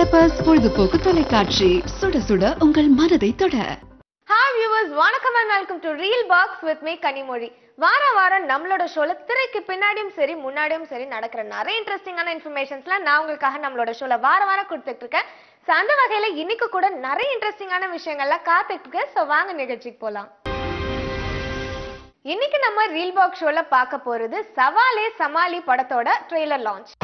Octopus பொழுதுபோக்கு தொலைக்காட்சி, சுட சுட உங்கள் மனதை தொட. ஹாய் வியூவர்ஸ், வணக்கம் and welcome to Real Box with me Kanimozhi. வாரம் நம்மளோட ஷோல திரைக்கு பின்னாடியும் சரி முன்னாடியும் சரி நடக்கிற நிறைய இன்ட்ரெஸ்டிங்கான இன்ஃபர்மேஷன்ஸ்லாம் நான் உங்களுக்காக நம்மளோட ஷோல வாரம் கொடுத்துட்டு இருக்கேன். அந்த வகையில இன்னைக்கு கூட நிறைய இன்ட்ரெஸ்டிங்கான விஷயங்கள்லாம் காத்துட்டு இருக்கு. சோ வாங்க நிகழ்ச்சிக்கு போலாம். இன்னைக்கு நம்ம ரீல் பாக்ஸ் ஷோல பார்க்க போறது சவாலே சமாளி படத்தோட ட்ரெய்லர் லான்ச்.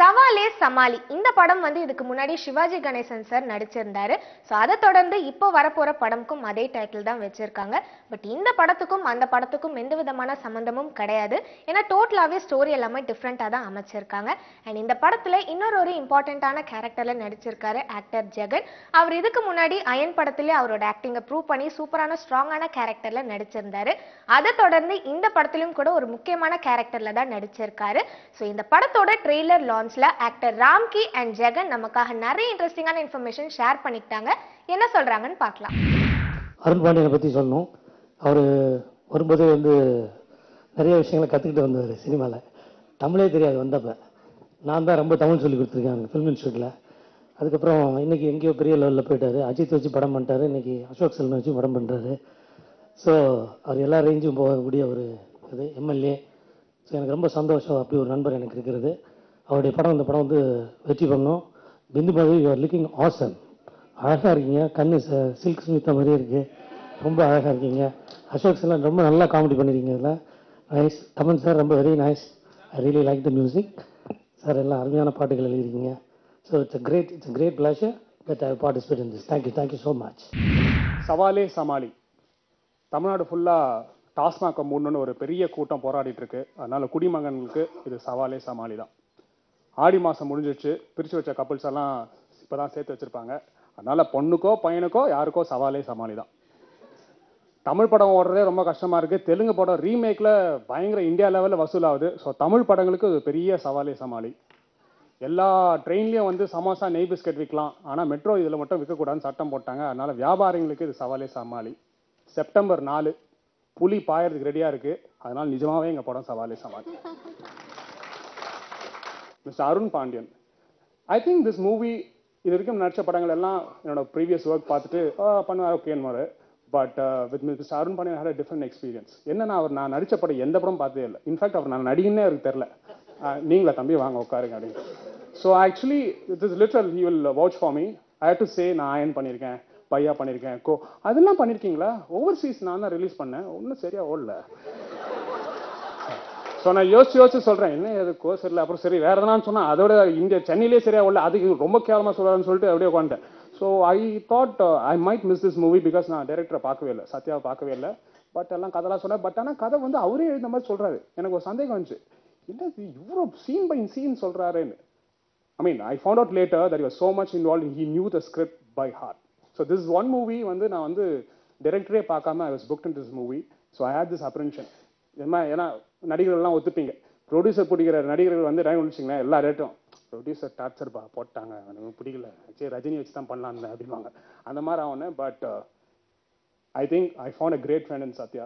சவாலே சமாளி இந்த படம் வந்து இதுக்கு முன்னாடி சிவாஜி கணேசன் சார் நடிச்சிருந்தாரு. ஸோ அதை தொடர்ந்து இப்போ வரப்போற படமுக்கும் அதே டைட்டில் தான் வச்சிருக்காங்க. பட் இந்த படத்துக்கும் அந்த படத்துக்கும் எந்த விதமான சம்பந்தமும் கிடையாது. ஏன்னா டோட்டலாவே ஸ்டோரி எல்லாமே டிஃப்ரெண்டாக தான் அமைச்சிருக்காங்க. அண்ட் இந்த படத்துல இன்னொரு இம்பார்ட்டன்டான கேரக்டர்ல நடிச்சிருக்காரு ஆக்டர் ஜெகன். அவர் இதுக்கு முன்னாடி அயன் படத்திலே அவரோட ஆக்டிங்கை ப்ரூவ் பண்ணி சூப்பரான ஸ்ட்ராங்கான கேரக்டர்ல நடிச்சிருந்தாரு. அதை தொடர்ந்து இந்த படத்திலும் கூட ஒரு முக்கியமான கேரக்டர்ல தான் நடிச்சிருக்காரு. ஸோ இந்த படத்தோட trailer launch actor Ramki and Jagan நமக்காக நிறைய இன்ட்ரெஸ்டிங்கான இன்ஃபர்மேஷன் ஷேர் பண்ணிட்டாங்க. என்ன சொல்றாங்கன்னு பார்க்கலாம். அருண் பாண்டியனை பற்றி சொல்லணும். அவர் வரும்போதே வந்து நிறைய விஷயங்களை கற்றுக்கிட்டு வந்தார். சினிமாவில் தமிழே தெரியாது வந்தப்போ. நான் தான் ரொம்ப தமிழ் சொல்லி கொடுத்துருக்கேன் ஃபிலிம் இன்ஸ்டியூட்டில். அதுக்கப்புறம் இன்றைக்கி எங்கேயோ பெரிய லெவலில் போயிட்டார். அஜித் வச்சு படம் பண்ணிட்டாரு. இன்றைக்கி அசோக் செல்வன் வச்சு படம் பண்ணுறாரு. ஸோ அவர் எல்லா ரேஞ்சும் போகக்கூடிய ஒரு இது எம்எல்ஏ. ஸோ எனக்கு ரொம்ப சந்தோஷம் அப்படி ஒரு நண்பர் எனக்கு இருக்கிறது. அவருடைய படம் இந்த படம் வந்து வெற்றி பண்ணோம். பிந்து மாதிரி யூ ஆர் லுக்கிங் ஆசம். அழகாக இருக்கீங்க. கண்ணு சில்க் ஸ்மித்தா மாதிரியே இருக்குது. ரொம்ப அழகாக இருக்கீங்க. அசோக் செல்வன் ரொம்ப நல்லா காமெடி பண்ணியிருக்கீங்க. இதில் நைஸ். தமன் சார் ரொம்ப very nice. I really like the music sir. எல்லாம் அருமையான பாட்டுகள் எழுதியிருக்கீங்க. So it's a great pleasure that I participate in this. Thank you so much. சவாலே சமாளி. தமிழ்நாடு ஃபுல்லாக டாஸ்மாகை மூடணுன்னு ஒரு பெரிய கூட்டம் போராடிட்டு இருக்கு. அதனால குடிமகன்களுக்கு இது சவாலே சமாளி தான். ஆடி மாதம் முடிஞ்சிடுச்சு. பிரித்து வச்ச கப்புள்ஸ் எல்லாம் இப்போ தான் சேர்த்து வச்சுருப்பாங்க. அதனால் பொண்ணுக்கோ பையனுக்கோ யாருக்கோ சவாலே சமாளி தான். தமிழ் படம் ஓடுறதே ரொம்ப கஷ்டமாக இருக்குது. தெலுங்கு படம் ரீமேக்கில் பயங்கர இந்தியா லெவலில் வசூலாகுது. ஸோ தமிழ் படங்களுக்கு இது பெரிய சவாலே சமாளி. எல்லா ட்ரெயின்லேயும் வந்து சமோசா நெய் பிஸ்கட் விற்கலாம். ஆனால் மெட்ரோ இதில் மட்டும் விற்கக்கூடாதுன்னு சட்டம் போட்டாங்க. அதனால் வியாபாரிகளுக்கு இது சவாலே சமாளி. செப்டம்பர் 4 புலி பாயறதுக்கு ரெடியாக இருக்குது. அதனால் நிஜமாகவே எங்கள் படம் Savaale Samaali. Mister Arun Pandian, I think this movie இது வரைக்கும் நடிச்ச படங்கள் எல்லாம் என்னோட ப்ரீவியஸ் ஒர்க் பார்த்துட்டு பண்ணுவார் ஓகேன்னு. But with mister Arun Pandian had a different experience. என்னன்னா நான் நடித்த படம் எந்த படம் பார்த்ததே இல்லை. இன்ஃபேக்ட் அவர் நான் நடிகன்னே அவருக்கு தெரில. நீங்களா தம்பி வாங்க உட்காருங்க அப்படின்னு. So actually it is literal he will vouch for me. I have to say நான் அயன் பண்ணியிருக்கேன், பையா பண்ணியிருக்கேன், அதெல்லாம் பண்ணியிருக்கீங்களா? ஓவர்சீஸ் நான் தான் ரிலீஸ் பண்ணேன், ஒன்றும் சரியா ஓடல. ஸோ நான் யோசிச்சு சொல்கிறேன் என்ன அது கோர்ஸ் இல்லை. அப்புறம் சரி வேறு எதனான்னு சொன்னால் அதோட இங்கே சென்னையிலே சரியா ஓடல, அதுக்கு ரொம்ப கேவலமாக சொல்கிறாருன்னு சொல்லிட்டு அப்படியே உட்காந்துட்டேன். So I thought I might miss this movie because நான் டைரக்டரை பார்க்கவே இல்லை, சத்யாவை பார்க்கவே இல்லை. பட் எல்லாம் கதைலாம் சொன்னேன். பட் ஆனால் கதை வந்து அவரே எழுந்த மாதிரி சொல்கிறாரு. எனக்கு ஒரு சந்தேகம் வந்துச்சு, என்ன இவ்வளோ சீன் பை சீன் சொல்கிறாருன்னு. I mean, I found out later that he was so much involved and he knew the script by heart. So this is one movie வந்து நான் வந்து டைரக்டரே பார்க்காம I was booked into this movie. So I had this apprehension. ஏன்னா நடிகர்கள்லாம் ஒத்துப்பீங்க, producer பிடிக்கிற நடிகர்கள் வந்து time முடிச்சிங்களேன் எல்லா ரேட்டும் ப்ரொடியூசர் டார்ச்சர் போட்டாங்க, எனக்கு பிடிக்கல, சரி ரஜினி வச்சு தான் பண்ணலாம் அப்படின்வாங்க. அந்த மாதிரி ஆகுனேன். But I think I found a great friend in Satya.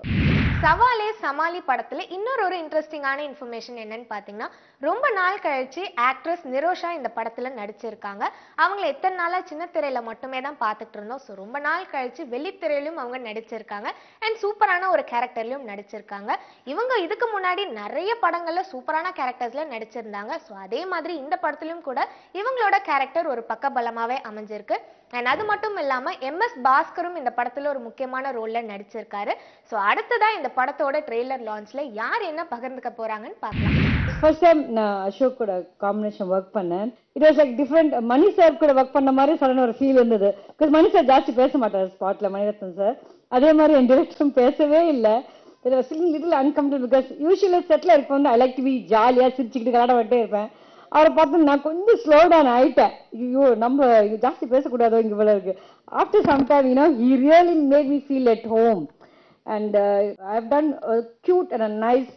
Savaale Samaali படத்துல இன்னொரு இன்ட்ரெஸ்டிங்கான இன்ஃபர்மேஷன் என்னன்னு பாத்தீங்கன்னா, ரொம்ப நாள் கழிச்சு ஆக்ட்ரஸ் நிரோஷா இந்த படத்துல நடிச்சிருக்காங்க. அவங்களை எத்தனை நாளா சின்ன திரையில மட்டுமே தான் பார்த்துட்டு இருந்தோம். ஸோ ரொம்ப நாள் கழிச்சு வெள்ளித்திரையிலும் அவங்க நடிச்சிருக்காங்க. அண்ட் சூப்பரான ஒரு கேரக்டர்லயும் நடிச்சிருக்காங்க. இவங்க இதுக்கு முன்னாடி நிறைய படங்கள்ல சூப்பரான கேரக்டர்ஸ்ல நடிச்சிருந்தாங்க. ஸோ அதே மாதிரி இந்த படத்திலும் கூட இவங்களோட கேரக்டர் ஒரு பக்கபலமாவே அமைஞ்சிருக்கு. அண்ட் அது மட்டும் இல்லாம MS பாஸ்கரும் இந்த படத்துல ஒரு முக்கியமான ரோல்ல நடிச்சிருக்காரு. ஸோ அடுத்ததா இந்த படத்தோட ட்ரெய்லர் லான்ச்ல யார் என்ன பகிர்ந்துக்க போறாங்கன்னு பார்க்கலாம். ஃபர்ஸ்ட் டைம் நான் அசோக் கூட காம்பினேஷன் ஒர்க் பண்ணேன். It was like different. Mani sir கூட ஒர்க் பண்ண மாதிரி சடன ஒரு ஃபீல் இருந்தது. பிகாஸ் மணி சார் ஜாஸ்தி பேச மாட்டார் ஸ்பாட்ல, மணிரத்னம் சார். அதே மாதிரி என் டிரெக்டரும் பேசவே இல்லை. It was feeling little uncomfortable. Because usually settle இருப்போம் வந்து ஐ லைக் டு பி ஜாலியாக சிரிச்சுக்கிட்டு கலாட விட்டே இருப்பேன். அவரை பார்த்து நான் கொஞ்சம் ஸ்லோ டவுன் ஆயிட்டேன். ஐயோ நம்ம ஜாஸ்தி பேசக்கூடாதோ இங்கே இவ்வளோ இருக்கு. After some time he really made me feel at home. And I've done a cute and a nice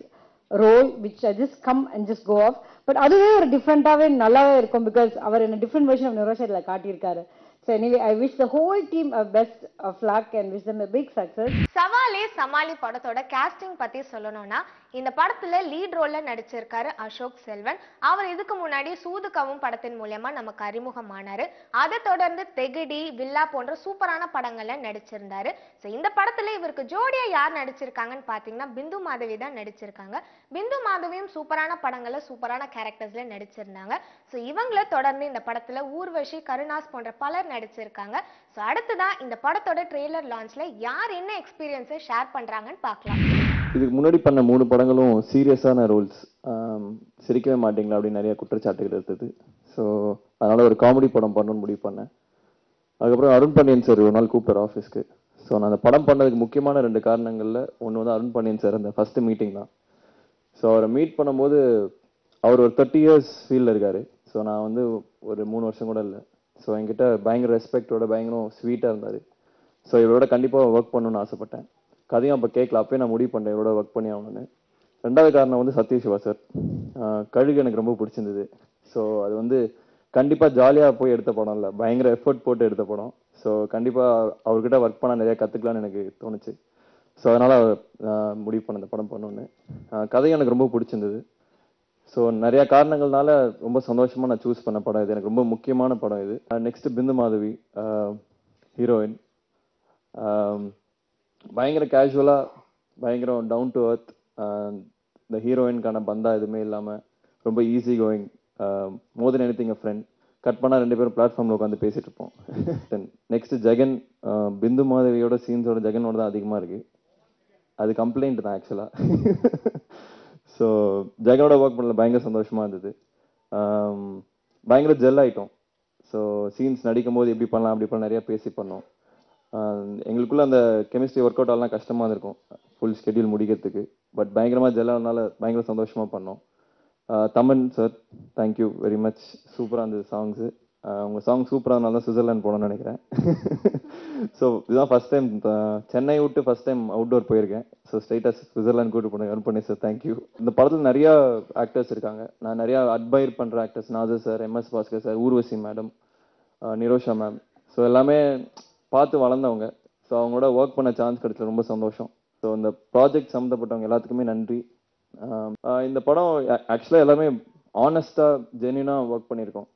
role which I just come and just go off. But அதுவே ஒரு டிஃப்ரெண்டாகவே நல்லாவே இருக்கும். பிகாஸ் அவர் என்ன டிஃப்ரெண்ட் வெர்ஷன் ஆஃப் நிரோஷா இதில் காட்டியிருக்காரு. So anyway, I wish the whole team a best of luck and wish them a big success. சவாலே சமாளி படத்தோட casting பத்தி சொல்லணும்னா இந்த படத்துல லீட் ரோல்ல நடிச்சிருக்காரு அசோக் செல்வன். அவர் இதுக்கு முன்னாடி சூதுகவும் படத்தின் மூலமா நமக்கு அறிமுகமானாரு. அதை தொடர்ந்து தெகிடி, வில்லா போன்ற சூப்பரான படங்கள்ல நடிச்சிருந்தாரு. ஸோ இந்த படத்துல இவருக்கு ஜோடியா யார் நடிச்சிருக்காங்கன்னு பாத்தீங்கன்னா பிந்து மாதவி தான் நடிச்சிருக்காங்க. பிந்து மாதவியும் சூப்பரான படங்கள்ல சூப்பரான கேரக்டர்ஸ்ல நடிச்சிருந்தாங்க. ஸோ இவங்கள தொடர்ந்து இந்த படத்துல ஊர்வஷி, கருணாஸ் போன்ற பலர் நடிச்சிருக்காங்க. ஸோ அடுத்ததான் இந்த படத்தோட ட்ரெய்லர் லான்ச்ல யார் என்ன எக்ஸ்பீரியன்ஸை ஷேர் பண்றாங்கன்னு பார்க்கலாம். இதுக்கு முன்னாடி பண்ண 3 படங்களும் சீரியஸான ரோல்ஸ், சிரிக்கவே மாட்டீங்களா அப்படின்னு நிறைய குற்றச்சாட்டுகள் இருந்தது. ஸோ அதனால ஒரு காமெடி படம் பண்ணணும்னு முடிவு பண்ணேன். அதுக்கப்புறம் அருண் பாண்டியன் சார் ஒரு நாள் கூப்பிட்டார் ஆஃபீஸ்க்கு. ஸோ நான் அந்த படம் பண்ணதுக்கு முக்கியமான 2 காரணங்கள்ல ஒன்று வந்து அருண் பாண்டியன் சார் அந்த ஃபர்ஸ்ட் மீட்டிங் தான். ஸோ அவரை மீட் பண்ணும்போது அவர் ஒரு 30 இயர்ஸ் ஃபீல்டில் இருக்காரு. ஸோ நான் வந்து ஒரு 3 வருஷம் கூட இல்லை. ஸோ என்கிட்ட பயங்கர ரெஸ்பெக்டோட பயங்கரம் ஸ்வீட்டாக இருந்தார். ஸோ இவரோட கண்டிப்பாக ஒர்க் பண்ணணும்னு ஆசைப்பட்டேன். கதையும் அப்போ கேட்கல, அப்பயே நான் முடிவு பண்ணேன் இவரோட ஒர்க் பண்ணி ஆகணும்னு. 2வது காரணம் வந்து சத்யசிவா சார். கழுகு எனக்கு ரொம்ப பிடிச்சிருந்தது. ஸோ அது வந்து கண்டிப்பாக ஜாலியாக போய் எடுத்த படம் இல்லை, பயங்கர எஃபர்ட் போட்டு எடுத்த படம். ஸோ கண்டிப்பாக அவர்கிட்ட ஒர்க் பண்ண நிறைய கற்றுக்கலான்னு எனக்கு தோணுச்சு. ஸோ அதனால் முடிவு பண்ண இந்த படம் பண்ணணுன்னு. கதையும் எனக்கு ரொம்ப பிடிச்சிருந்தது. ஸோ நிறைய காரணங்கள்னால ரொம்ப சந்தோஷமாக நான் சூஸ் பண்ண படம் இது. எனக்கு ரொம்ப முக்கியமான படம் இது. Next Bindu Madhavi heroine. பயங்கர கேஷுவலாக, பயங்கரம் டவுன் டு அர்த். இந்த ஹீரோயின்கான பந்தா எதுவுமே இல்லாமல் ரொம்ப ஈஸி கோயிங், மோர் தென் எனிதிங் எ ஃப்ரெண்ட். கட் பண்ணால் 2 பேரும் பிளாட்ஃபார்மில் உட்காந்து பேசிட்டு இருப்போம். நெக்ஸ்ட் ஜெகன். பிந்து மாதவியோட சீன்ஸோட ஜெகனோட தான் அதிகமாக இருக்கு. அது கம்ப்ளைண்ட் தான் ஆக்சுவலாக. ஸோ ஜெகனோட ஒர்க் பண்ணல பயங்கர சந்தோஷமா இருந்தது. பயங்கர ஜெல் ஆகிட்டோம். ஸோ சீன்ஸ் நடிக்கும் போது எப்படி பண்ணலாம் அப்படி பண்ண நிறையா பேசி பண்ணோம். எங்களுக்குள்ள அந்த கெமிஸ்ட்ரி ஒர்க் அவுட் ஆகலாம் கஷ்டமாக இருக்கும் ஃபுல் ஸ்கெடியூல் முடிக்கிறதுக்கு. பட் பயங்கரமாக ஜெல்லானால பயங்கர சந்தோஷமாக பண்ணோம். Thaman sir, thank you very much. சூப்பராக இருந்தது சாங்ஸு. உங்கள் சாங் சூப்பராக இருந்தாலும் தான் சுவிட்சர்லாந்து போகணும்னு நினைக்கிறேன். ஸோ இதுதான் ஃபர்ஸ்ட் டைம் சென்னை விட்டு ஃபர்ஸ்ட் டைம் அவுட்டோர் போயிருக்கேன். ஸோ ஸ்ட்ரைட்டாக சுவிட்சர்லாந்து கூட்டு போனேன். அருண் பண்ணி சார் தேங்க்யூ. இந்த படத்தில் நிறையா ஆக்டர்ஸ் இருக்காங்க. நான் நிறையா அட்மைர் பண்ணுற actors Nassar sir, MS Bhaskar sir, Urvashi madam, Nirosha ma'am. So எல்லாமே பார்த்து வளர்ந்தவங்க. ஸோ அவங்களோட ஒர்க் பண்ண சான்ஸ் கிடைச்சது ரொம்ப சந்தோஷம். ஸோ இந்த ப்ராஜெக்ட் சம்மந்தப்பட்டவங்க எல்லாத்துக்குமே நன்றி. இந்த படம் ஆக்சுவலாக எல்லாமே ஆனஸ்டாக ஜென்யூனாக ஒர்க் பண்ணியிருக்கோம்.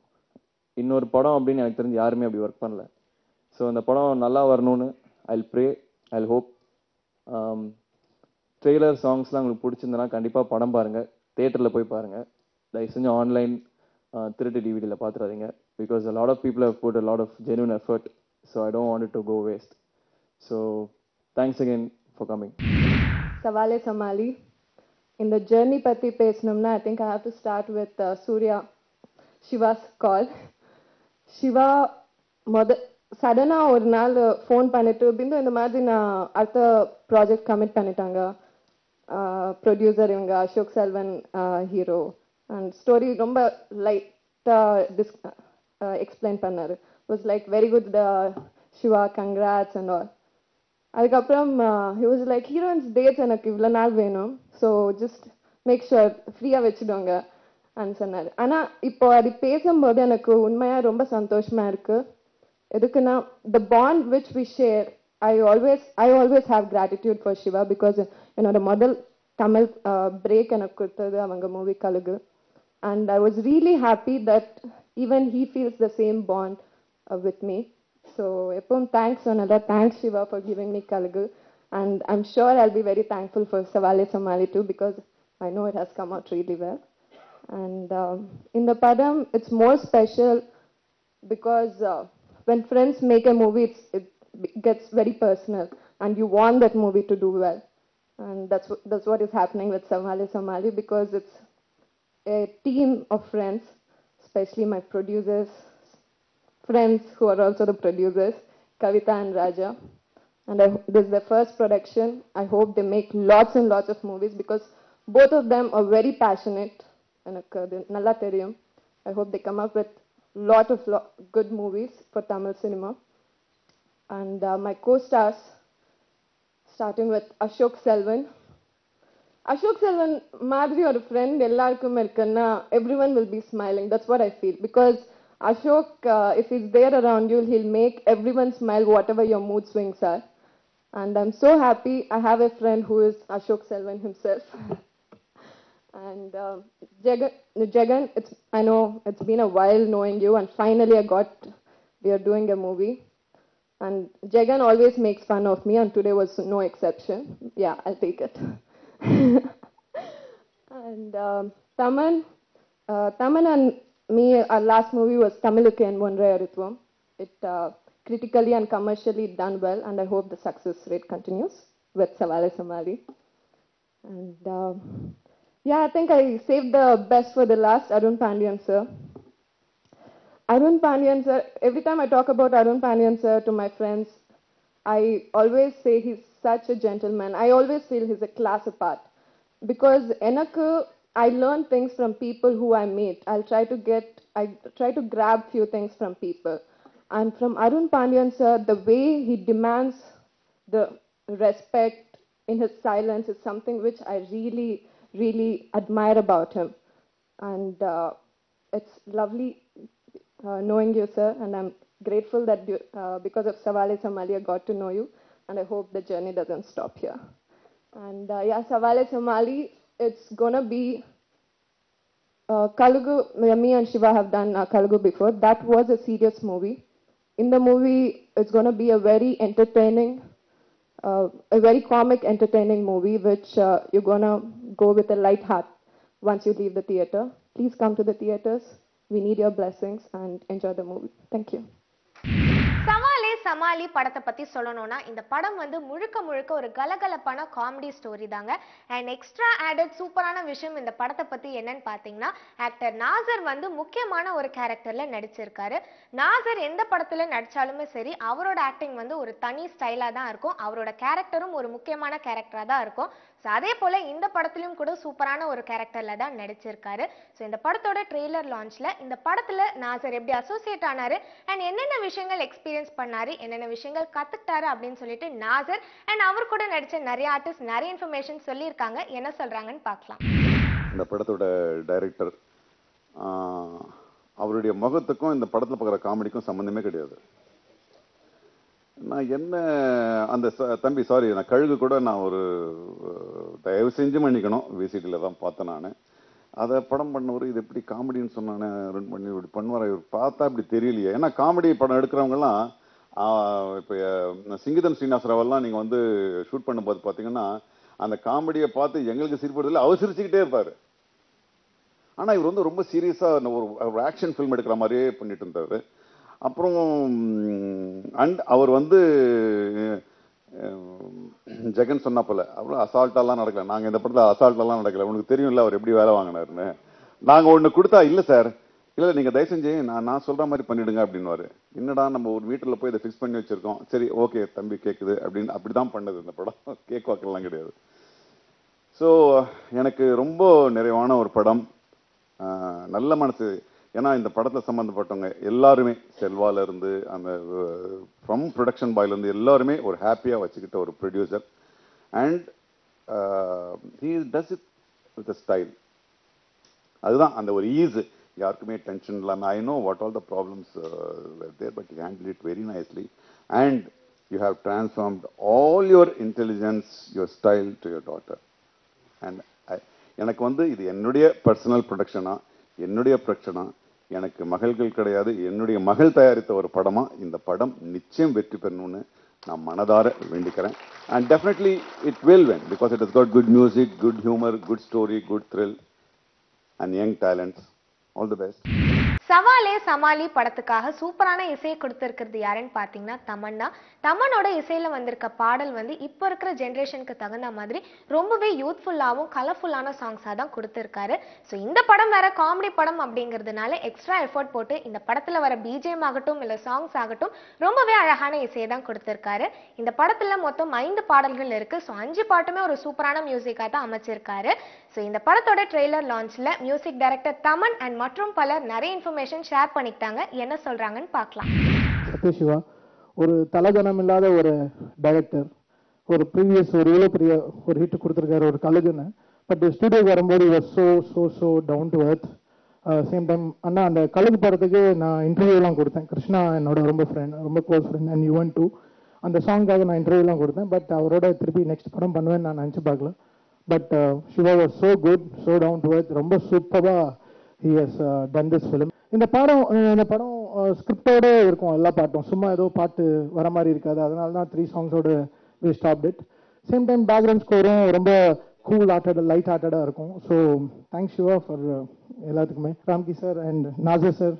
இன்னொரு படம் அப்படின்னு எனக்கு தெரிஞ்சு யாருமே அப்படி ஒர்க் பண்ணல. ஸோ இந்த படம் நல்லா வரணும்னு ஐல் ப்ரே, ஐல் ஹோப். ட்ரெய்லர் சாங்ஸ்லாம் உங்களுக்கு பிடிச்சிருந்தனா கண்டிப்பாக படம் பாருங்கள், தேட்டரில் போய் பாருங்கள். தயவு செஞ்சு ஆன்லைன் திருட்டு டிவிடியில் பார்த்துறாதீங்க. Because a lot of people have put a lot of genuine effort. So I don't want it to go waste. So thanks again for coming. Savale Samali. In the journey patti pesnumna, I think I have to start with Surya, Shiva's call. Shiva சடனா ஒரு நாள் phone பண்ணிட்டு பிந்து இந்த மாதிரி நான் அடுத்த project commit பண்ணிட்டாங்க. Producer இவங்க Ashok Selvan hero. And story ரொம்ப லைட்டாக எக்ஸ்பிளைன் பண்ணாரு. was like very good, Shiva, congrats and all. அதுக்கப்புறம் he was like heroines dates எனக்கு இவ்வளோ நாள் வேணும், ஸோ ஜஸ்ட் மேக் ஷுர் ஃப்ரீயாக வச்சுடுவாங்க அப்படின்னு சொன்னார். ஆனால் இப்போ அது பேசும்போது எனக்கு உண்மையாக ரொம்ப சந்தோஷமாக இருக்குது. எதுக்குன்னா the bond which we share, I always have gratitude for Shiva because என்னோட முதல் தமிழ் பிரேக் எனக்கு கொடுத்தது அவங்க மூவி கழுகு. And I was really happy that even he feels the same bond with me. So எப்பவும் thanks சொன்னதா, thanks Shiva for giving me Kalugu. And I'm sure I'll be very thankful for Savale Samali too because I know it has come out really well. And in the padam, it's more special because when friends make a movie, it gets very personal and you want that movie to do well. And that's what is happening with Savale Samali because it's a team of friends, especially my producers, friends who are also the producers, Kavita and Raja. And this is their first production. I hope they make lots and lots of movies because both of them are very passionate. Nalla theriyum. I hope they come up with lot of good movies for Tamil cinema. And my co-stars, starting with Ashok Selvan. Ashok Selvan மாதிரி ஒரு friend எல்லாருக்கும் இருக்குன்னா everyone will be smiling. That's what I feel because Ashok, if he's there around you, he'll make everyone smile whatever your mood swings are. And I'm so happy I have a friend who is Ashok Selvan himself. And Jagan, I know it's been a while knowing you, and finally we are doing a movie. And Jagan always makes fun of me, and today was no exception. Yeah, I'll take it. And Taman and me, our last movie was Tamilukku and Vonrai Arithvam. It critically and commercially done well, and I hope the success rate continues with Savale Samali. And yeah, I think I saved the best for the last. Arun Pandian sir. Arun Pandian sir, every time I talk about Arun Pandian sir to my friends, I always say he's such a gentleman. I always feel he's a class apart. Because I learn things from people who I meet. I try to grab few things from people. And from Arun Pandian sir, the way he demands the respect in his silence is something which I really, really admire about him. And it's lovely knowing you, sir. And I'm grateful that because of Savale Samali, I got to know you. And I hope the journey doesn't stop here. And yeah, Savale Samali, it's gonna be Kalugu. Me and Shiva have done Kalugu before. That was a serious movie. In the movie, it's gonna be a very entertaining, a very comic, entertaining movie, which you're gonna go with a light heart once you leave the theater. Please come to the theaters. We need your blessings and enjoy the movie. Thank you. சவாலே சமாளி படத்தை பத்தி சொல்லணும்னா இந்த படம் வந்து முழுக்க முழுக்க ஒரு கலகலப்பான comedy story தாங்க. அண்ட் எக்ஸ்ட்ரா ஆடட் சூப்பரான விஷயம் இந்த படத்தை பத்தி என்னன்னு பாத்தீங்கன்னா, ஆக்டர் நாசர் வந்து முக்கியமான ஒரு கேரக்டர்ல நடிச்சிருக்காரு. நாசர் எந்த படத்துல நடிச்சாலுமே சரி, அவரோட ஆக்டிங் வந்து ஒரு தனி ஸ்டைலா தான் இருக்கும். அவரோட கேரக்டரும் ஒரு முக்கியமான கேரக்டரா தான் இருக்கும். ஸோ அதே போல இந்த படத்துலையும் கூட சூப்பரான ஒரு கேரக்டர்ல தான் நடிச்சிருக்காரு. ஸோ இந்த படத்தோட ட்ரெய்லர் லான்ச்ல இந்த படத்துல நாசர் எப்படி அசோசியேட் ஆனாரு அண்ட் என்னென்ன விஷயங்கள் எக்ஸ்பீரியன்ஸ் பண்ணாரு, என்னென்ன விஷயங்கள் கத்துக்கிட்டாரு அப்படின்னு சொல்லிட்டு நாசர் அண்ட் அவர் கூட நடிச்ச நிறைய ஆர்டிஸ்ட் நிறைய இன்ஃபர்மேஷன் சொல்லியிருக்காங்க. என்ன சொல்றாங்கன்னு பார்க்கலாம். இந்த படத்தோட டைரக்டர் அவருடைய முகத்துக்கும் இந்த படத்தில் பார்க்குற காமெடிக்கும் சம்மந்தமே கிடையாது. நான் என்ன அந்த தம்பி சாரி நான் கழுகு கூட நான் ஒரு தயவு செஞ்சு மன்னிக்கணும், விசிடியில் தான் பார்த்தேன். நான் அதை படம் பண்ணவர் இது எப்படி காமெடின்னு சொன்னானே ரன் பண்ணி இப்படி பண்ணுவார், இவர் பார்த்தா இப்படி தெரியலையே. ஏன்னா காமெடி படம் எடுக்கிறவங்கலாம் இப்போ சிங்கிதம் ஸ்ரீனிவாசராவெல்லாம் நீங்கள் வந்து ஷூட் பண்ணும்போது பார்த்தீங்கன்னா அந்த காமெடியை பார்த்து எங்களுக்கு சிரிப்படுறதில்ல, அவர் சிரிச்சுக்கிட்டே இருப்பார். ஆனால் இவர் வந்து ரொம்ப சீரியஸாக ஒரு ஆக்ஷன் ஃபில்ம் எடுக்கிற மாதிரியே பண்ணிட்டு இருந்தார். அப்புறம் அண்ட் அவர் வந்து ஜெகன் சொன்னா போல அவ்வளோ அசால்ட்டாலாம் நடக்கல. நாங்கள் இந்த படத்தில் அசால்ட்டாலாம் நடக்கல, உனக்கு தெரியும்ல அவர் எப்படி வேலை வாங்கினாருன்னு. நாங்கள் ஒன்று கொடுத்தா இல்லை சார், இல்லை நீங்கள் தயவு செஞ்சு நான் சொல்கிற மாதிரி பண்ணிவிடுங்க அப்படின்வாரு. என்னடா நம்ம ஒரு மீட்டரில் போய் இதை ஃபிக்ஸ் பண்ணி வச்சுருக்கோம், சரி ஓகே தம்பி கேட்குது அப்படின்னு அப்படி தான் பண்ணது இந்த படம். கேக் வாக்கெல்லாம் கிடையாது. ஸோ எனக்கு ரொம்ப நிறைவான ஒரு படம், நல்ல மனசு. ஏன்னா இந்த படத்தில் சம்மந்தப்பட்டவங்க எல்லாருமே செல்வாலேருந்து அந்த ஃப்ரம் ப்ரொடக்ஷன் பாயிலேருந்து எல்லாருமே ஒரு ஹாப்பியாக வச்சுக்கிட்ட ஒரு producer. And he does it with a style. அதுதான் அந்த ஒரு ஈஸு, யாருக்குமே டென்ஷன் இல்லாமல். I know what all the problems there, but you handle it very nicely. And you have transformed all your intelligence, your style to your daughter. And எனக்கு வந்து இது என்னுடைய personal ப்ரொடக்ஷனா, என்னுடைய ப்ரொடக்ஷனா, எனக்கு மகள்கள் கிடையாது, என்னுடைய மகள் தயாரித்த ஒரு படமா இந்த படம் நிச்சயம் வெற்றி பெறணும்னு நான் மனதார வேண்டிக்கிறேன். And definitely it will win because it has got good music, good humour, good story, good thrill and young talents. All the best. Savaale Samaali படத்துக்காக சூப்பரான இசையை கொடுத்துருக்கிறது யாருன்னு பார்த்தீங்கன்னா தமன்னா. தமனோட இசையில வந்திருக்க பாடல் வந்து இப்போ இருக்கிற ஜென்ரேஷனுக்கு தகுந்த மாதிரி ரொம்பவே யூத்ஃபுல்லாகவும் கலர்ஃபுல்லான சாங்ஸாக தான் கொடுத்துருக்காரு. ஸோ இந்த படம் வேற காமெடி படம் அப்படிங்கிறதுனால எக்ஸ்ட்ரா எஃபர்ட் போட்டு இந்த படத்தில் வர பிஜிஎம் ஆகட்டும் இல்லை சாங்ஸ் ஆகட்டும் ரொம்பவே அழகான இசையை தான் கொடுத்துருக்காரு. இந்த படத்தில் மொத்தம் 5 பாடல்கள் இருக்கு. ஸோ 5 பாட்டுமே ஒரு சூப்பரான மியூசிக்காக தான் அமைச்சிருக்காரு. ஸோ இந்த படத்தோட ட்ரெய்லர் லான்ச்ல மியூசிக் டைரக்டர் தமன் அண்ட் மற்றும் பலர் நிறைய இன்ஃபர்மேஷன் ஷேர் பண்ணிக்கிட்டாங்க. என்ன சொல்றாங்கன்னு பார்க்கலாம். சத்யசிவா ஒரு தலகணம் இல்லாத ஒரு டைரக்டர், ஒரு ப்ரீவியஸ் ஒரு இவ்வளோ பெரிய ஒரு ஹிட் கொடுத்துருக்காரு ஒரு கழுகுன்னு. பட் ஸ்டுடியோக்கு வரும்போது இவர் so down to earth. Same time அண்ணா அந்த கழுகு படத்துக்கு நான் இன்டர்வியூலாம் கொடுத்தேன். கிருஷ்ணா என்னோட ரொம்ப ஃப்ரெண்ட், ரொம்ப close friend. And Yuvan too அந்த சாங்காக நான் இன்டர்வியூலாம் கொடுத்தேன். பட் அவரோட திருப்பி நெக்ஸ்ட் படம் பண்ணுவேன்னு நான் நினச்சி பார்க்கல. But Siva was so good, so down to earth, ரொம்ப சூப்பராக he has done this film. இந்த படம் ஸ்கிரிப்டோட இருக்கும் எல்லா பாட்டும், சும்மா ஏதோ பாட்டு வர மாதிரி இருக்காது. அதனால தான் 3 சாங்ஸோட we stopped it. Same time background ஸ்கோரும் ரொம்ப கூல் ஆர்டட், லைட் ஆர்டடாக இருக்கும். ஸோ தேங்க்ஸ் சிவா ஃபார் எல்லாத்துக்குமே. Ramki sir and Nassar sir,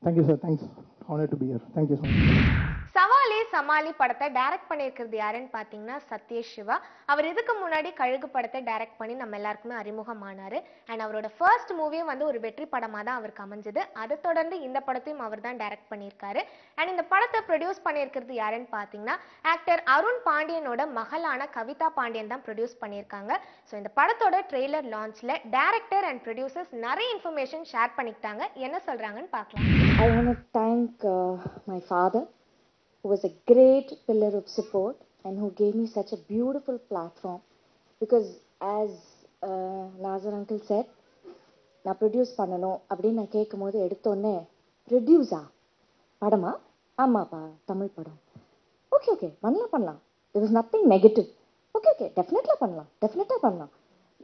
thank you sir, thanks, honour to be here, thank you so much. Savaale Samaali படத்தை டைரக்ட் பண்ணியிருக்கிறது யாருன்னு பார்த்தீங்கன்னா சத்யேஷ் சிவா. அவர் இதுக்கு முன்னாடி கழுகு படத்தை டைரக்ட் பண்ணி நம்ம எல்லாருக்குமே அறிமுகமானாரு. அண்ட் அவரோட ஃபர்ஸ்ட் மூவியும் வந்து ஒரு வெற்றி படமாக தான் அவருக்கு அமைஞ்சது. அதை தொடர்ந்து இந்த படத்தையும் அவர் தான் டைரக்ட் பண்ணியிருக்காரு. அண்ட் இந்த படத்தை ப்ரொடியூஸ் பண்ணியிருக்கிறது யாருன்னு பார்த்தீங்கன்னா ஆக்டர் அருண் பாண்டியனோட மகளான கவிதா பாண்டியன் தான் ப்ரொடியூஸ் பண்ணியிருக்காங்க. ஸோ இந்த படத்தோட ட்ரெய்லர் லான்ச்சில் டைரக்டர் அண்ட் ப்ரொடியூசர்ஸ் நிறைய இன்ஃபர்மேஷன் ஷேர் பண்ணிக்கிட்டாங்க. என்ன சொல்கிறாங்கன்னு பார்க்கலாம். I want to thank my father, who was a great pillar of support and who gave me such a beautiful platform. Because as Nazar uncle said, நான் produce பண்ணணும் அப்படின்னு நான் கேட்கும் போது எடுத்தோடனே ப்ரொடியூஸா படமா, ஆமாப்பா தமிழ் படம், ஓகே ஓகே பண்ணலாம். There was nothing negative. Okay டெஃபினெட்டாக பண்ணலாம்.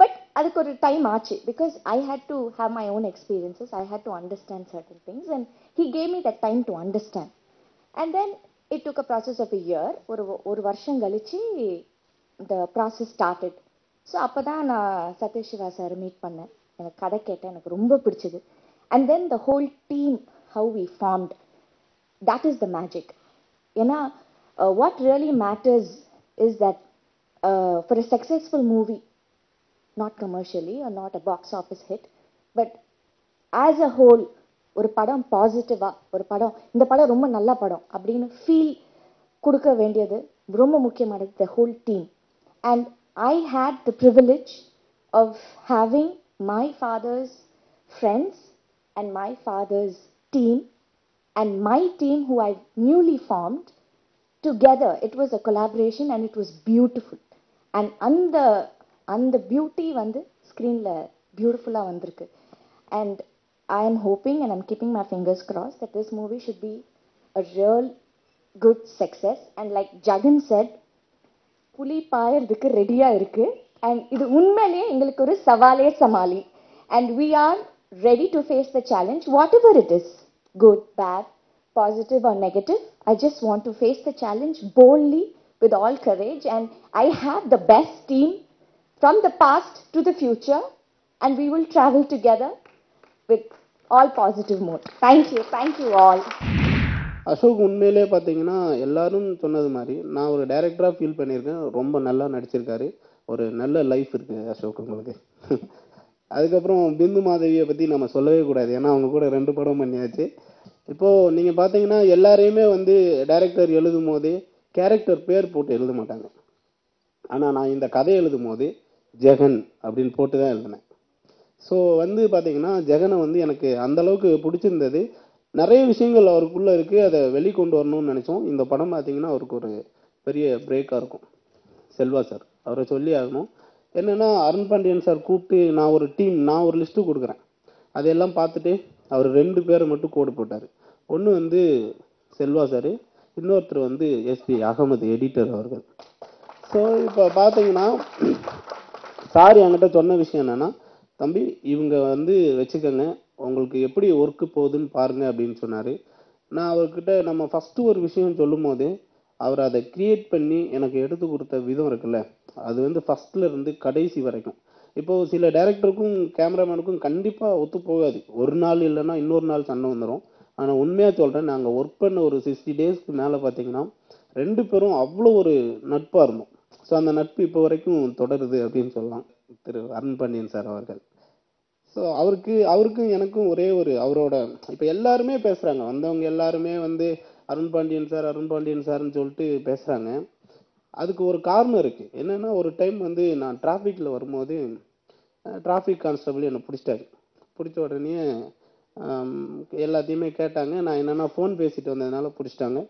பட் அதுக்கு ஒரு டைம் ஆச்சு. Because I had to have my own experiences, I had to understand certain things and he gave me that time to understand. And then it took a process of a year. ஒரு வருஷம் கழிச்சு இந்த process started. So அப்போ தான் நான் Satyesh Siva sir meet பண்ணேன். எனக்கு கதை கேட்டேன், எனக்கு ரொம்ப பிடிச்சது. And then the whole team how we formed, that is the magic. ஏன்னா what really matters is that for a successful movie, not commercially or not a box office hit, but as a whole, ஒரு படம் பாசிட்டிவா, ஒரு படம் இந்த படம் ரொம்ப நல்ல படம் அப்படின்னு ஃபீல் கொடுக்க வேண்டியது ரொம்ப முக்கியமானது the whole team. And I had the privilege of having my father's friends and my father's team and my team who I newly formed together. It was a collaboration and it was beautiful. And அந்த beauty வந்து ஸ்க்ரீனில் பியூட்டிஃபுல்லாக வந்திருக்கு. And I am hoping and I'm keeping my fingers crossed that this movie should be a real good success. And like Jagan said, புலி பாயறதுக்கு ரெடியாக இருக்கு. And இது உண்மையிலேயே எங்களுக்கு ஒரு சவாலே சமாளி. And we are ready to face the challenge, whatever it is, good, bad, positive or negative. I just want to face the challenge boldly with all courage. And I have the best team from the past to the future, and we will travel together with all positive mode. Thank you all. Ashok உண்மையிலே பார்த்தீங்கன்னா எல்லாரும் சொன்னது மாதிரி நான் ஒரு டைரக்டராக feel பண்ணியிருக்கேன். ரொம்ப நல்லா நடிச்சிருக்காரு. ஒரு நல்ல லைஃப் இருக்குது அசோக் உங்களுக்கு. அதுக்கப்புறம் பிந்து மாதவியை பற்றி நம்ம சொல்லவே கூடாது, ஏன்னா அவங்க கூட 2 படம் பண்ணியாச்சு. இப்போது நீங்கள் பார்த்தீங்கன்னா எல்லாரையுமே வந்து டைரக்டர் எழுதும் போதே கேரக்டர் பேர் போட்டு எழுத மாட்டாங்க. ஆனால் நான் இந்த கதை எழுதும் போது ஜெகன் அப்படின்னு போட்டு தான் எழுதினேன். ஸோ வந்து பார்த்தீங்கன்னா ஜெகனை வந்து எனக்கு அந்தளவுக்கு பிடிச்சிருந்தது. நிறைய விஷயங்கள் அவருக்குள்ளே இருக்குது, அதை வெளிக்கொண்டு வரணும்னு நினச்சோம். இந்த படம் பார்த்தீங்கன்னா அவருக்கு ஒரு பெரிய பிரேக்காக இருக்கும். செல்வா சார் அவரை சொல்லி ஆகணும். என்னென்னா அருண் பாண்டியன் சார் கூப்பிட்டு நான் ஒரு லிஸ்ட்டு கொடுக்குறேன். அதையெல்லாம் பார்த்துட்டு அவர் 2 பேரை மட்டும் கோடு போட்டார். ஒன்று வந்து செல்வா சார், இன்னொருத்தர் வந்து எஸ்பி அகமது எடிட்டர் அவர்கள். ஸோ இப்போ பார்த்தீங்கன்னா சார் என்கிட்ட சொன்ன விஷயம் என்னென்னா, தம்பி இவங்க வந்து வச்சுக்கோங்க, உங்களுக்கு எப்படி ஒர்க்கு போகுதுன்னு பாருங்க அப்படின்னு சொன்னார். நான் அவர்கிட்ட நம்ம ஃபஸ்ட்டு ஒரு விஷயம் சொல்லும் போது அவர் அதை கிரியேட் பண்ணி எனக்கு எடுத்து கொடுத்த விதம் இருக்குல்ல, அது வந்து ஃபஸ்ட்டில் இருந்து கடைசி வரைக்கும். இப்போது சில டைரக்டருக்கும் கேமராமேனுக்கும் கண்டிப்பாக ஒத்து போகாது. ஒரு நாள் இல்லைன்னா இன்னொரு நாள் சண்டை வந்துடும். ஆனால் உண்மையாக சொல்கிறேன், நாங்கள் ஒர்க் பண்ண ஒரு 60 டேஸ்க்கு மேலே பார்த்தீங்கன்னா 2 பேரும் அவ்வளோ ஒரு நட்பாக இருந்தோம். ஸோ அந்த நட்பு இப்போ வரைக்கும் தொடருது அப்படின்னு சொல்லலாம். திரு அருண் பாண்டியன் சார் அவர்கள். ஸோ அவருக்கும் எனக்கும் ஒரே ஒரு அவரோட இப்போ எல்லாருமே பேசுகிறாங்க, வந்தவங்க எல்லாருமே வந்து அருண் பாண்டியன் சார்னு சொல்லிட்டு பேசுகிறாங்க. அதுக்கு ஒரு காரணம் இருக்குது. என்னென்னா ஒரு டைம் வந்து நான் டிராஃபிக்கில் வரும்போது டிராஃபிக் கான்ஸ்டபிள் என்னை பிடிச்ச உடனே எல்லாத்தையுமே கேட்டாங்க. நான் என்னென்னா ஃபோன் பேசிட்டு வந்ததுனால பிடிச்சிட்டாங்க,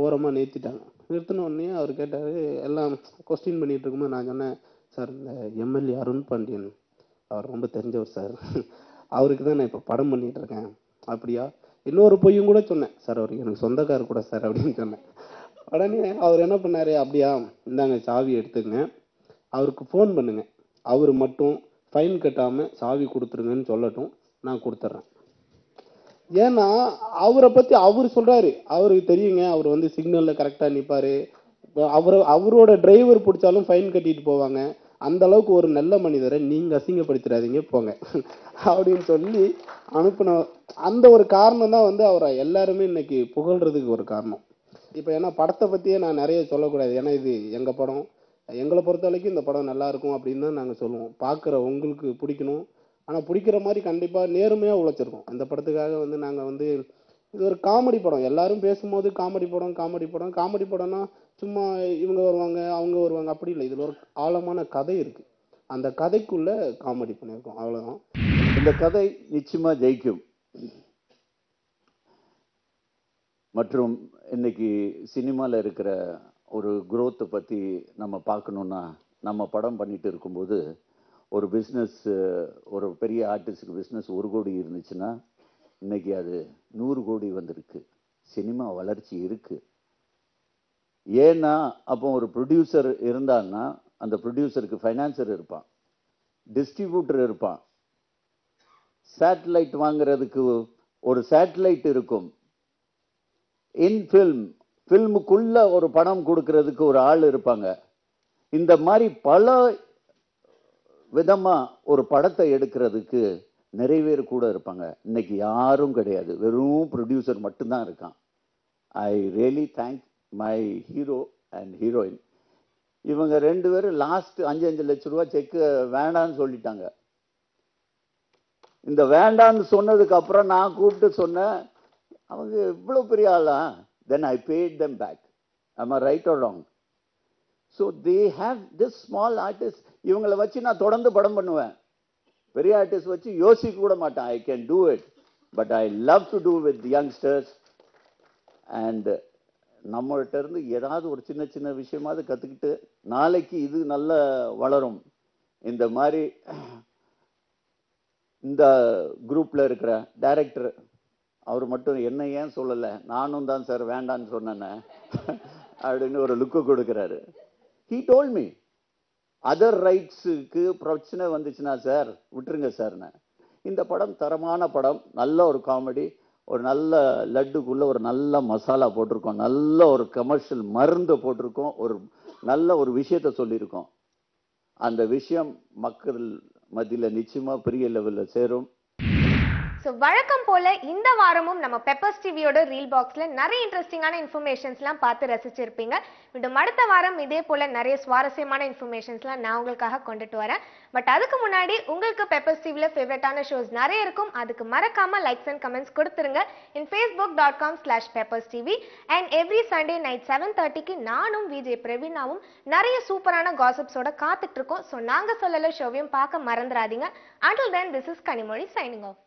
ஓரமாக நிறுத்தின உடனே அவர் கேட்டார், எல்லாம் கொஸ்டின் பண்ணிகிட்டு இருக்கும்போது நான் சொன்னேன், சார் இந்த எம்எல்ஏ அருண் பாண்டியன் அவர் ரொம்ப தெரிஞ்சவர் சார், அவருக்கு தான் நான் இப்போ படம் பண்ணிட்டு இருக்கேன். அப்படியா? இன்னொரு பொய்யும் கூட சொன்னேன், சார் அவர் எனக்கு சொந்தக்காரர் கூட சார் அப்படின்னு சொன்னேன். உடனே அவர் என்ன பண்ணாரு, அப்படியா இந்தாங்க சாவி எடுத்துங்க, அவருக்கு ஃபோன் பண்ணுங்க, அவர் மட்டும் ஃபைன் கட்டாமல் சாவி கொடுத்துருங்கன்னு சொல்லட்டும், நான் கொடுத்துட்றேன். ஏன்னா அவரை பற்றி அவர் சொல்கிறாரு, அவருக்கு தெரியுங்க, அவர் வந்து சிக்னலில் கரெக்டாக நிற்பார், அவரோட டிரைவர் பிடிச்சாலும் ஃபைன் கட்டிட்டு போவாங்க, அந்த அளவுக்கு ஒரு நல்ல மனிதரை நீங்கள் அசிங்கப்படுத்திடாதீங்க போங்க அப்படின்னு சொல்லி அனுப்பின அந்த ஒரு காரணம் தான் வந்து அவரை எல்லாருமே இன்னைக்கு புகழ்றதுக்கு ஒரு காரணம். இப்போ ஏன்னா படத்தை பற்றியே நான் நிறைய சொல்லக்கூடாது, ஏன்னா இது எங்கள் படம், எங்களை பொறுத்த வரைக்கும் இந்த படம் நல்லா இருக்கும் அப்படின்னு தான் நாங்கள் சொல்லுவோம். பார்க்குற உங்களுக்கு பிடிக்கணும், ஆனால் பிடிக்கிற மாதிரி கண்டிப்பாக நேர்மையாக உழைச்சிருக்கோம். இந்த படத்துக்காக வந்து நாங்கள் வந்து இது ஒரு காமெடி படம், எல்லாரும் பேசும்போது காமெடி படம் காமெடி படம் காமெடி படம்னா சும்மா இவங்க வருவாங்க அவங்க வருவாங்க அப்படி இல்லை, இதில் ஒரு ஆழமான கதை இருக்கு, அந்த கதைக்குள்ள காமெடி பண்ணியிருக்கோம், அவ்வளோதான். இந்த கதை நிச்சயமா ஜெயிக்கும். மற்றும் இன்னைக்கு சினிமாவில் இருக்கிற ஒரு growth பற்றி நம்ம பார்க்கணுன்னா, நம்ம படம் பண்ணிட்டு இருக்கும்போது ஒரு பிஸ்னஸ், ஒரு பெரிய ஆர்டிஸ்டுக்கு பிஸ்னஸ் 1 கோடி இருந்துச்சுன்னா இன்னைக்கு அது 100 கோடி வந்திருக்கு. சினிமா வளர்ச்சி இருக்கு. ஏன்னா அப்போ ஒரு ப்ரொடியூசர் இருந்தான்னா அந்த ப்ரொடியூசருக்கு ஃபைனான்சர் இருப்பான், டிஸ்ட்ரிபியூட்டர் இருப்பான், சேட்டலைட் வாங்குறதுக்கு ஒரு சேட்டலைட் இருக்கும், இன் ஃபில்முக்குள்ள ஒரு படம் கொடுக்கறதுக்கு ஒரு ஆள் இருப்பாங்க. இந்த மாதிரி பல விதமா ஒரு படத்தை எடுக்கிறதுக்கு நிறைய பேர் கூட இருப்பாங்க. இன்னைக்கு யாரும் கிடையாது, வெறும் ப்ரொடியூசர் மட்டும்தான் இருக்கான். I really thank my hero and heroine. இவங்க 2 பேரும் லாஸ்ட் 5 லட்சம் ரூபாய் செக்கு வேண்டான்னு சொல்லிட்டாங்க. இந்த வேண்டான்னு சொன்னதுக்கு அப்புறம் நான் கூப்பிட்டு சொன்னேன், அவங்க இவ்வளவு பெரிய ஆளா? then I paid them back. am I right or wrong? so they have this small artist. இவங்களை வச்சு நான் தொடர்ந்து படம் பண்ணுவேன். பெரிய ஆர்டிஸ்ட் வச்சு யோசிக்க கூட மாட்டேன். I can do it, but I love to do with youngsters. and நம்மகிட்ட இருந்து ஏதாவது ஒரு சின்ன சின்ன விஷயமாவது கத்துக்கிட்டு நாளைக்கு இது நல்ல வளரும். இந்த மாதிரி இந்த குரூப்ல இருக்கிற டைரக்டர் அவர் மட்டும் என்ன ஏன் சொல்லலை, நானும் தான் சார் வேண்டான்னு சொன்னேன்னு அப்படின்னு ஒரு லுக்கு கொடுக்குறாரு. he told me அதர் ரைட்ஸுக்கு பிரச்சனை வந்துச்சுன்னா சார் விட்டுருங்க சார்னு. இந்த படம் தரமான படம், நல்ல ஒரு காமெடி, ஒரு நல்ல லட்டுக்குள்ள ஒரு நல்ல மசாலா போட்டிருக்கோம், நல்ல ஒரு கமர்ஷியல் மருந்து போட்டிருக்கோம், ஒரு நல்ல ஒரு விஷயத்த சொல்லியிருக்கோம். அந்த விஷயம் மக்கள் மத்தியில் நிச்சயமா பெரிய லெவலில் சேரும். ஸோ வழக்கம் போல இந்த வாரமும் நம்ம பெப்பர்ஸ் டிவியோட ரீல் பாக்ஸ்ல நிறைய இன்ட்ரெஸ்டிங்கான இன்ஃபர்மேஷன்ஸ்லாம் பார்த்து ரசிச்சிருப்பீங்க. மீண்டும் அடுத்த வாரம் இதே போல நிறைய சுவாரஸ்யமான இன்ஃபர்மேஷன்ஸ்லாம் நான் உங்களுக்காக கொண்டுட்டு வரேன். பட் அதுக்கு முன்னாடி உங்களுக்கு பெப்பர்ஸ் டிவியில் ஃபேவரட்டான ஷோஸ் நிறைய இருக்கும், அதுக்கு மறக்காம லைக்ஸ் அண்ட் கமெண்ட்ஸ் கொடுத்துருங்க. In facebook.com/pepperstv and every Sunday night 7:30க்கு நானும் விஜய் பிரவீனாவும் நிறைய சூப்பரான காசிப்ஸோட காத்துட்டு இருக்கோம். ஸோ நாங்க சொல்லல ஷோவையும் பார்க்க மறந்துடாதீங்க. until then this is Kanimozhi signing off.